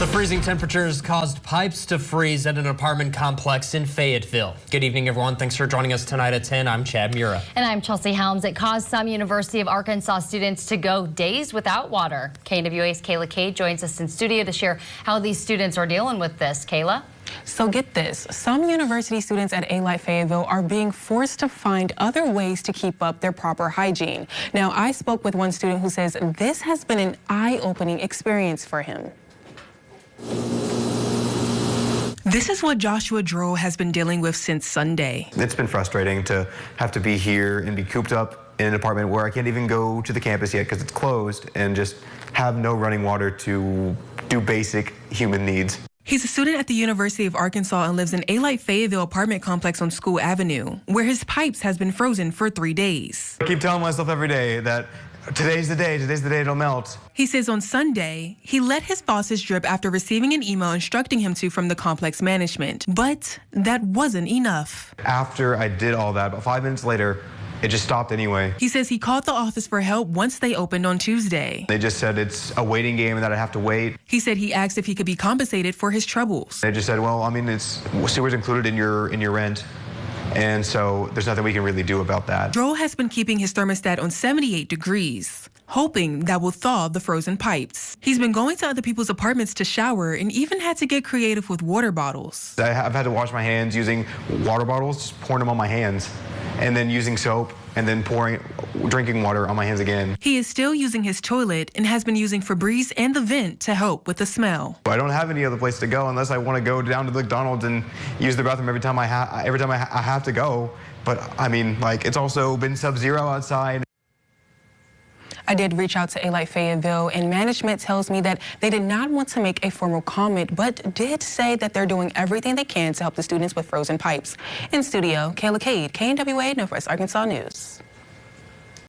The freezing temperatures caused pipes to freeze at an apartment complex in Fayetteville. Good evening, everyone. Thanks for joining us tonight at 10. I'm Chad Mura. And I'm Chelsea Helms. It caused some University of Arkansas students to go days without water. KNWA's Kayla Cade joins us in studio to share how these students are dealing with this. Kayla? So get this, some university students at A-Light Fayetteville are being forced to find other ways to keep up their proper hygiene. Now, I spoke with one student who says this has been an eye-opening experience for him. This is what Joshua Drow has been dealing with since Sunday. It's been frustrating to have to be here and be cooped up in an apartment where I can't even go to the campus yet because it's closed, and just have no running water to do basic human needs. He's a student at the University of Arkansas and lives in A-Light Fayetteville apartment complex on School Avenue, where his pipes has been frozen for 3 days. I keep telling myself every day that today's the day it'll melt. He says on Sunday, he let his faucets drip after receiving an email instructing him to from the complex management, but that wasn't enough. After I did all that, about 5 minutes later, it just stopped anyway. He says he called the office for help once they opened on Tuesday. They just said it's a waiting game and that I have to wait. He said he asked if he could be compensated for his troubles. They just said, well, I mean, it's sewer's included in your rent. And so there's nothing we can really do about that. Drow has been keeping his thermostat on 78 degrees, hoping that will thaw the frozen pipes. He's been going to other people's apartments to shower and even had to get creative with water bottles. I've had to wash my hands using water bottles, just pouring them on my hands, and then using soap, and then drinking water on my hands again. He is still using his toilet and has been using Febreze and the vent to help with the smell. I don't have any other place to go unless I want to go down to the McDonald's and use the bathroom every time I have to go. But I mean, like, it's also been sub-zero outside. I did reach out to A-Light Fayetteville, and management tells me that they did not want to make a formal comment, but did say that they're doing everything they can to help the students with frozen pipes. In studio, Kayla Cade, KNWA, Northwest Arkansas News.